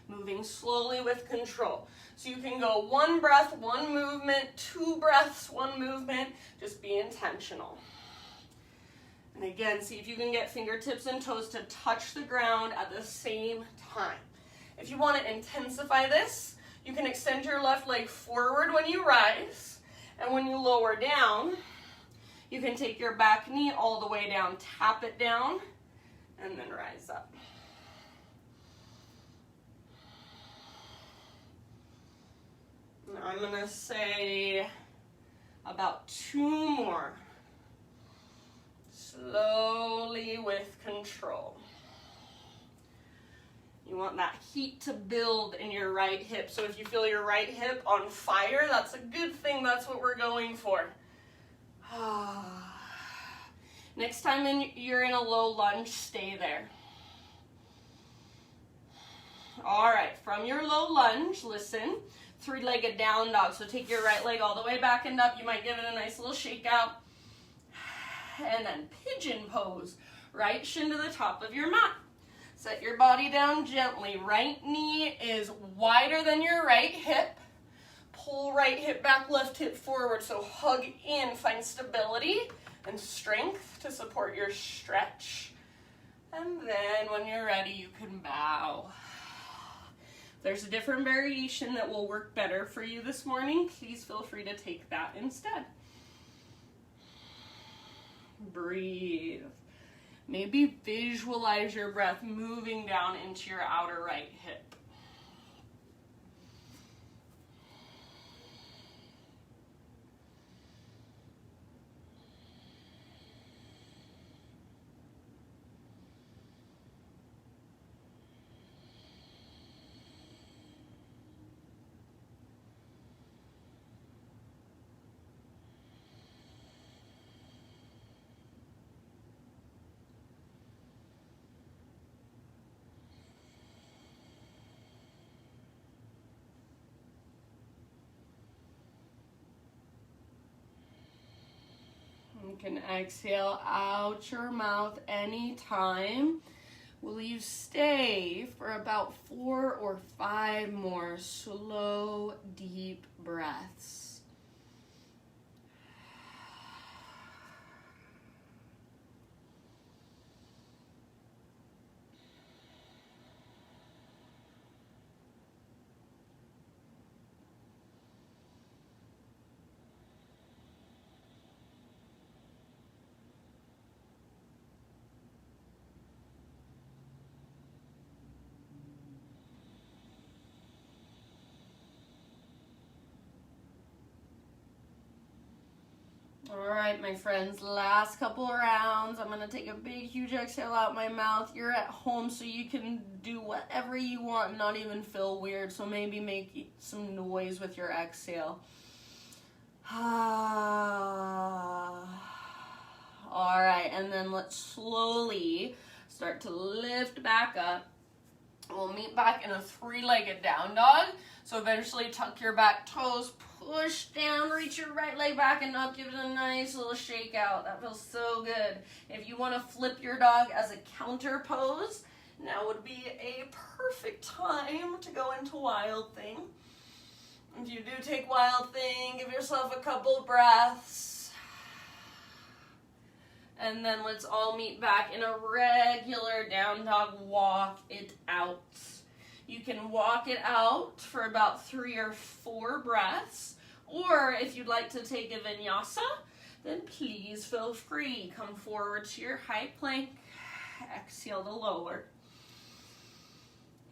Moving slowly with control. So you can go 1 breath, 1 movement, 2 breaths, 1 movement. Just be intentional. And again, see if you can get fingertips and toes to touch the ground at the same time. If you want to intensify this, you can extend your left leg forward when you rise. And when you lower down, you can take your back knee all the way down, tap it down, and then rise up. Now I'm going to say about 2 more. Slowly with control. You want that heat to build in your right hip. So if you feel your right hip on fire, that's a good thing. That's what we're going for. Next time you're in a low lunge, stay there. All right, from your low lunge, listen, 3-legged down dog. So take your right leg all the way back and up. You might give it a nice little shake out. And then pigeon pose, right shin to the top of your mat. Set your body down gently. Right knee is wider than your right hip. Pull right hip back, left hip forward. So hug in, find stability and strength to support your stretch. And then when you're ready, you can bow. If there's a different variation that will work better for you this morning, please feel free to take that instead. Breathe. Maybe visualize your breath moving down into your outer right hip. You can exhale out your mouth anytime. Will you stay for about 4 or 5 more slow, deep breaths? All right, my friends, last couple of rounds. I'm going to take a big, huge exhale out my mouth. You're at home, so you can do whatever you want and not even feel weird. So maybe make some noise with your exhale. All right, and then let's slowly start to lift back up. We'll meet back in a 3-legged down dog. So eventually tuck your back toes, push down, reach your right leg back and up, give it a nice little shake out. That feels so good. If you want to flip your dog as a counter pose, now would be a perfect time to go into Wild Thing. If you do take Wild Thing, give yourself a couple breaths. And then let's all meet back in a regular down dog. Walk it out. You can walk it out for about 3 or 4 breaths. Or if you'd like to take a vinyasa, then please feel free. Come forward to your high plank. Exhale to lower.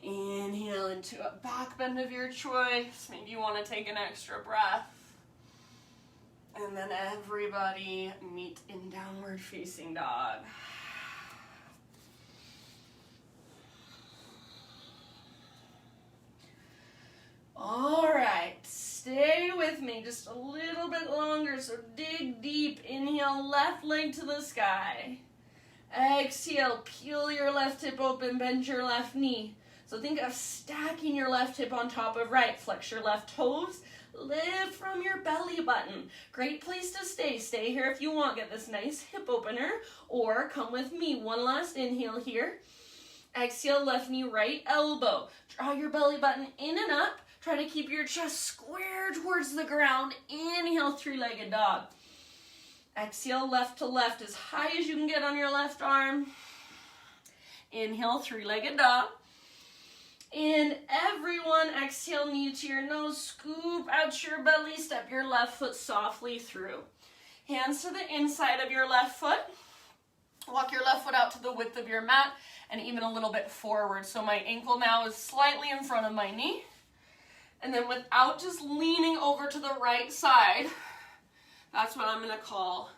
Inhale into a back bend of your choice. Maybe you want to take an extra breath. And then everybody meet in downward facing dog. All right, stay with me just a little bit longer, so dig deep. Inhale, left leg to the sky. Exhale, peel your left hip open, bend your left knee. So think of stacking your left hip on top of right. Flex your left toes. Lift from your belly button. Great place to stay. Stay here if you want. Get this nice hip opener, or come with me. One last inhale here. Exhale, left knee, right elbow. Draw your belly button in and up. Try to keep your chest square towards the ground. Inhale, three-legged dog. Exhale, left to left as high as you can get on your left arm. Inhale, three-legged dog. And everyone, exhale, knee to your nose, scoop out your belly, step your left foot softly through. Hands to the inside of your left foot. Walk your left foot out to the width of your mat and even a little bit forward. So my ankle now is slightly in front of my knee. And then without just leaning over to the right side, that's what I'm gonna call,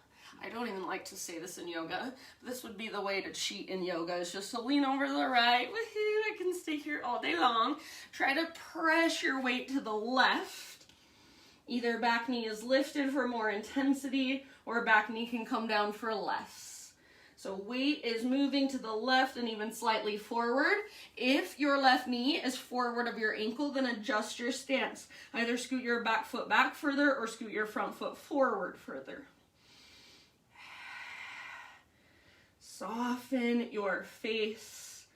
I don't even like to say this in yoga, but this would be the way to cheat in yoga, is just to lean over to the right. Woohoo, I can stay here all day long. Try to press your weight to the left. Either back knee is lifted for more intensity, or back knee can come down for less. So weight is moving to the left and even slightly forward. If your left knee is forward of your ankle, then adjust your stance. Either scoot your back foot back further or scoot your front foot forward further. Soften your face.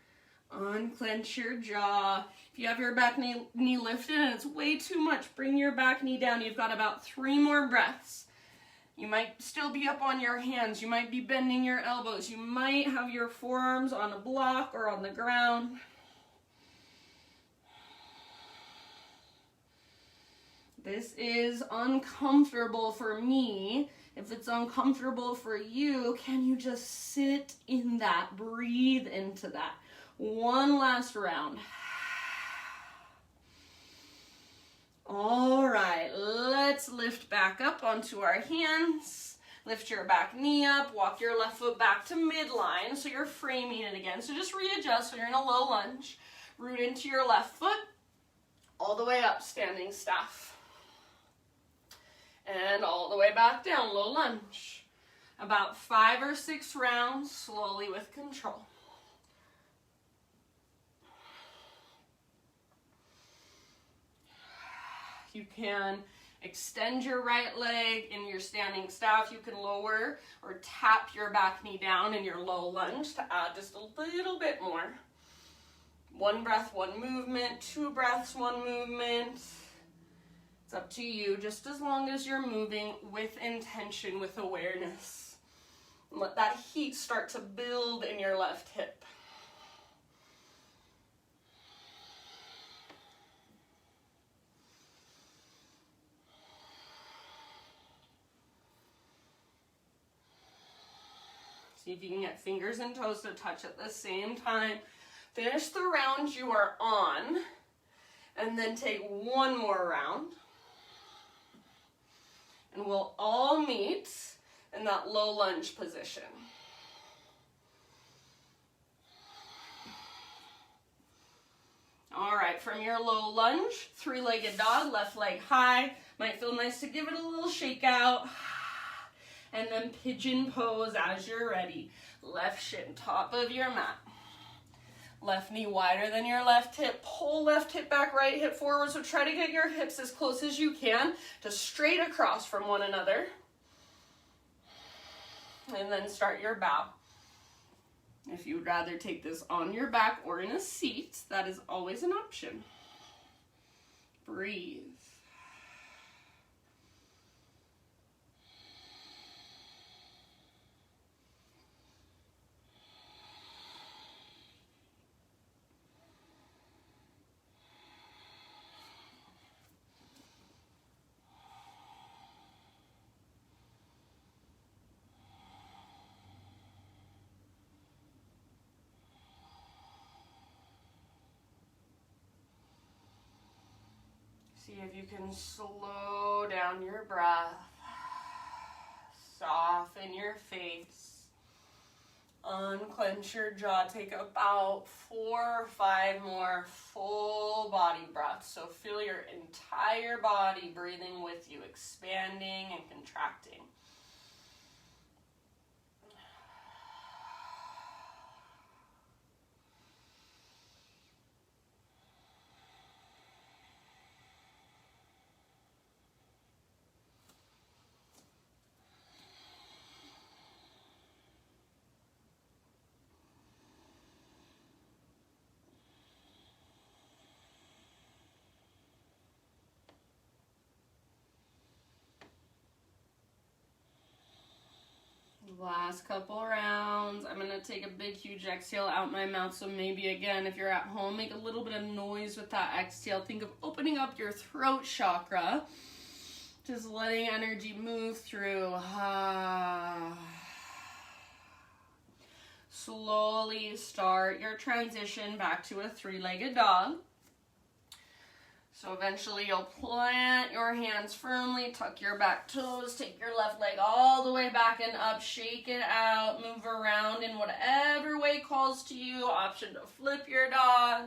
Unclench your jaw. If you have your back knee lifted and it's way too much, bring your back knee down. You've got about 3 more breaths. You might still be up on your hands. You might be bending your elbows. You might have your forearms on a block or on the ground. This is uncomfortable for me. If it's uncomfortable for you, can you just sit in that? Breathe into that. One last round. All right, let's lift back up onto our hands. Lift your back knee up, walk your left foot back to midline, so you're framing it again. So just readjust, so you're in a low lunge. Root into your left foot, all the way up, standing staff. And all the way back down, low lunge. About 5 or 6 rounds, slowly with control. You can extend your right leg in your standing staff. You can lower or tap your back knee down in your low lunge to add just a little bit more. 1 breath, 1 movement, 2 breaths, 1 movement. It's up to you, just as long as you're moving with intention, with awareness. And let that heat start to build in your left hip. See if you can get fingers and toes to touch at the same time. Finish the round you are on, and then take 1 more round. And we'll all meet in that low lunge position. All right, from your low lunge, 3-legged dog, left leg high. Might feel nice to give it a little shake out. And then pigeon pose as you're ready. Left shin, top of your mat. Left knee wider than your left hip. Pull left hip back, right hip forward. So try to get your hips as close as you can to straight across from one another. And then start your bow. If you'd rather take this on your back or in a seat, that is always an option. Breathe. See if you can slow down your breath. Soften your face. Unclench your jaw. Take about 4 or 5 more full body breaths. So feel your entire body breathing with you, expanding and contracting. Last couple rounds. I'm going to take a big, huge exhale out my mouth. So maybe, again, if you're at home, make a little bit of noise with that exhale. Think of opening up your throat chakra. Just letting energy move through. Slowly start your transition back to a 3-legged dog. So eventually you'll plant your hands firmly, tuck your back toes, take your left leg all the way back and up, shake it out, move around in whatever way calls to you. Option to flip your dog.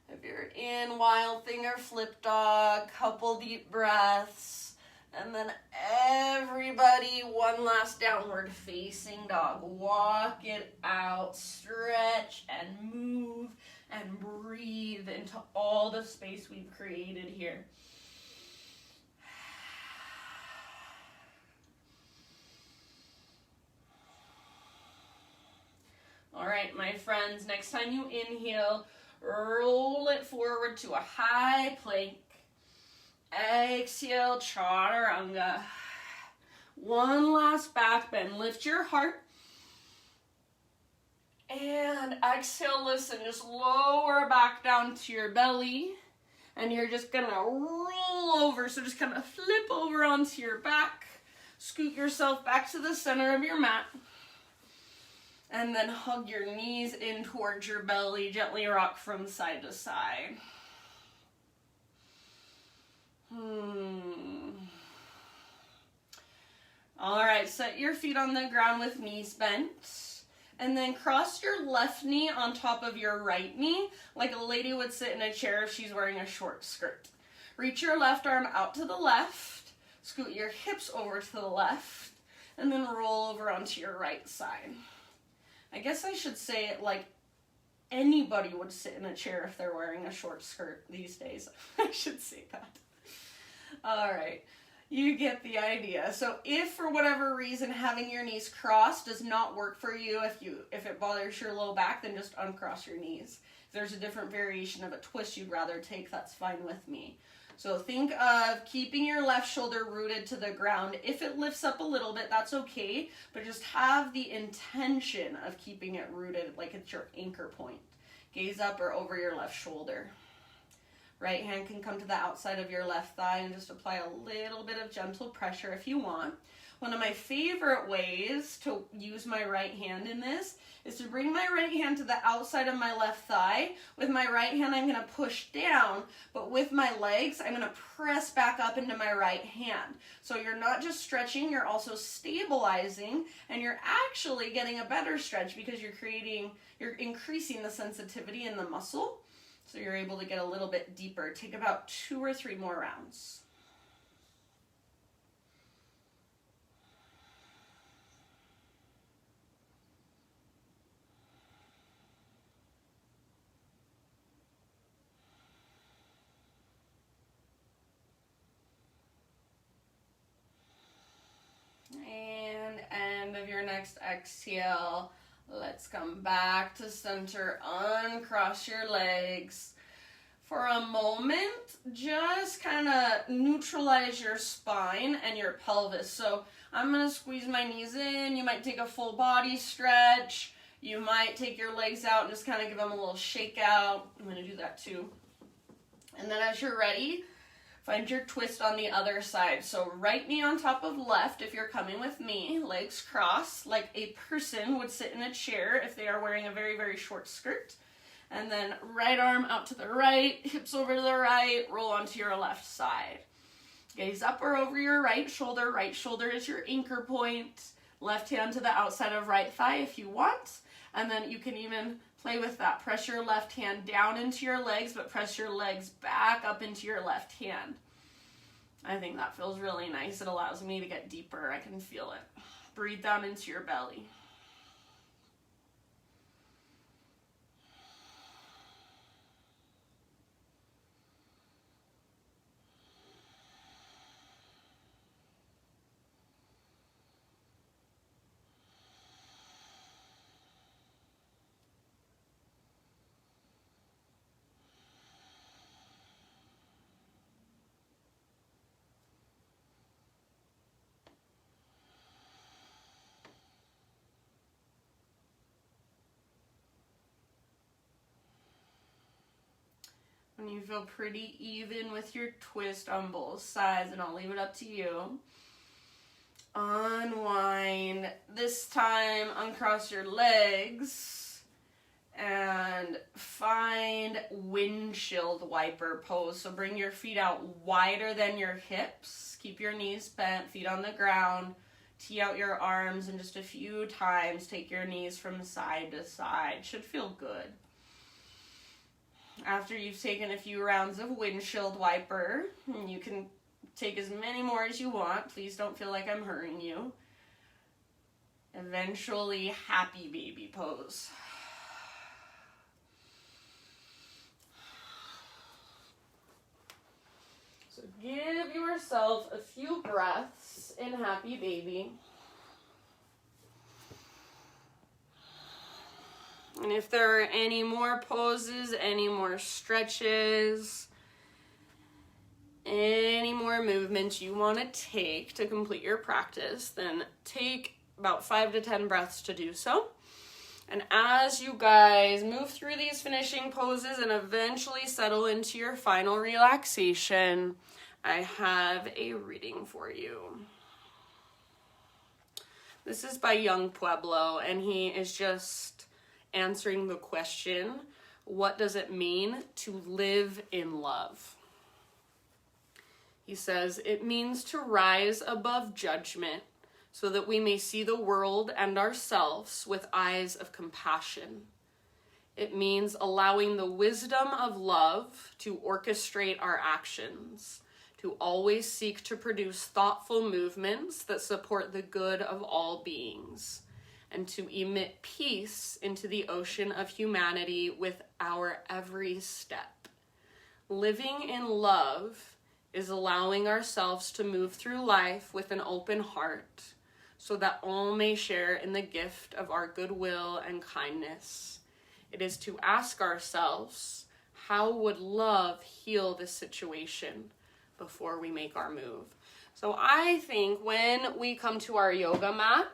If you're in wild thing or flip dog, couple deep breaths. And then everybody, one last downward facing dog. Walk it out, stretch and move and breathe into all the space we've created here. All right, my friends, next time you inhale, roll it forward to a high plank. Exhale, chaturanga. One last back bend. Lift your heart. And exhale, listen, just lower back down to your belly. And you're just gonna roll over. So just kind of flip over onto your back. Scoot yourself back to the center of your mat. And then hug your knees in towards your belly. Gently rock from side to side. All right, set your feet on the ground with knees bent. And then cross your left knee on top of your right knee, like a lady would sit in a chair if she's wearing a short skirt. Reach your left arm out to the left, scoot your hips over to the left, and then roll over onto your right side. I guess I should say it like anybody would sit in a chair if they're wearing a short skirt these days. I should say that. All right. You get the idea. So if for whatever reason having your knees crossed does not work for you, if it bothers your low back, then just uncross your knees. If there's a different variation of a twist you'd rather take, that's fine with me. So think of keeping your left shoulder rooted to the ground. If it lifts up a little bit, that's okay, but just have the intention of keeping it rooted like it's your anchor point. Gaze up or over your left shoulder. Right hand can come to the outside of your left thigh and just apply a little bit of gentle pressure if you want. One of my favorite ways to use my right hand in this is to bring my right hand to the outside of my left thigh. With my right hand, I'm going to push down, but with my legs, I'm going to press back up into my right hand. So you're not just stretching, you're also stabilizing, and you're actually getting a better stretch because you're increasing the sensitivity in the muscle. So you're able to get a little bit deeper. Take about 2 or 3 more rounds. And end of your next exhale. Let's come back to center, uncross your legs. For a moment, just kind of neutralize your spine and your pelvis. So I'm going to squeeze my knees in. You might take a full body stretch. You might take your legs out and just kind of give them a little shake out. I'm going to do that too. And then as you're ready, find your twist on the other side. So right knee on top of left if you're coming with me, legs crossed like a person would sit in a chair if they are wearing a very, very short skirt. And then right arm out to the right, hips over to the right, roll onto your left side. Gaze up or over your right shoulder. Right shoulder is your anchor point. Left hand to the outside of right thigh if you want. And then you can even play with that. Press your left hand down into your legs, but press your legs back up into your left hand. I think that feels really nice. It allows me to get deeper. I can feel it. Breathe down into your belly. When you feel pretty even with your twist on both sides, and I'll leave it up to you. Unwind. This time, uncross your legs and find windshield wiper pose. So bring your feet out wider than your hips. Keep your knees bent, feet on the ground. Tee out your arms, and just a few times take your knees from side to side. Should feel good. After you've taken a few rounds of windshield wiper, you can take as many more as you want. Please don't feel like I'm hurrying you. Eventually, happy baby pose. So give yourself a few breaths in happy baby. And if there are any more poses, any more stretches, any more movements you want to take to complete your practice, then take about 5 to 10 breaths to do so. And as you guys move through these finishing poses and eventually settle into your final relaxation, I have a reading for you. This is by Young Pueblo, and he is just answering the question, what does it mean to live in love? He says, it means to rise above judgment so that we may see the world and ourselves with eyes of compassion. It means allowing the wisdom of love to orchestrate our actions, to always seek to produce thoughtful movements that support the good of all beings, and to emit peace into the ocean of humanity with our every step. Living in love is allowing ourselves to move through life with an open heart so that all may share in the gift of our goodwill and kindness. It is to ask ourselves, how would love heal this situation before we make our move? So I think when we come to our yoga mat,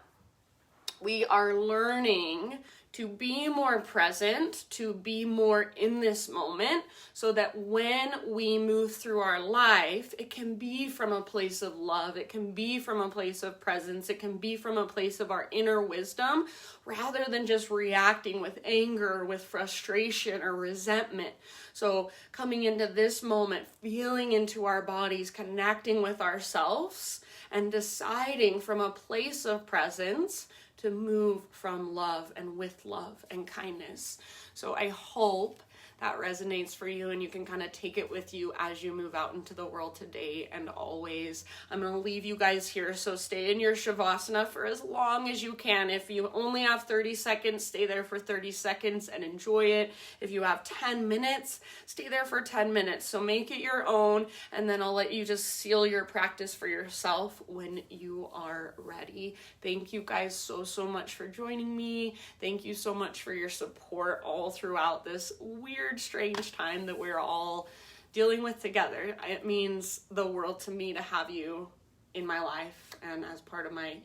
we are learning to be more present, to be more in this moment, so that when we move through our life, it can be from a place of love, it can be from a place of presence, it can be from a place of our inner wisdom, rather than just reacting with anger, with frustration, or resentment. So coming into this moment, feeling into our bodies, connecting with ourselves, and deciding from a place of presence to move from love and with love and kindness. So I hope that resonates for you, and you can kind of take it with you as you move out into the world today and always. I'm going to leave you guys here, so stay in your Shavasana for as long as you can. If you only have 30 seconds, stay there for 30 seconds and enjoy it. If you have 10 minutes, stay there for 10 minutes. So make it your own, and then I'll let you just seal your practice for yourself when you are ready. Thank you guys so much for joining me. Thank you so much for your support all throughout this weird, strange time that we're all dealing with together. It means the world to me to have you in my life and as part of my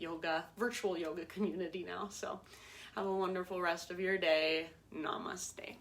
virtual yoga community now. So have a wonderful rest of your day. Namaste.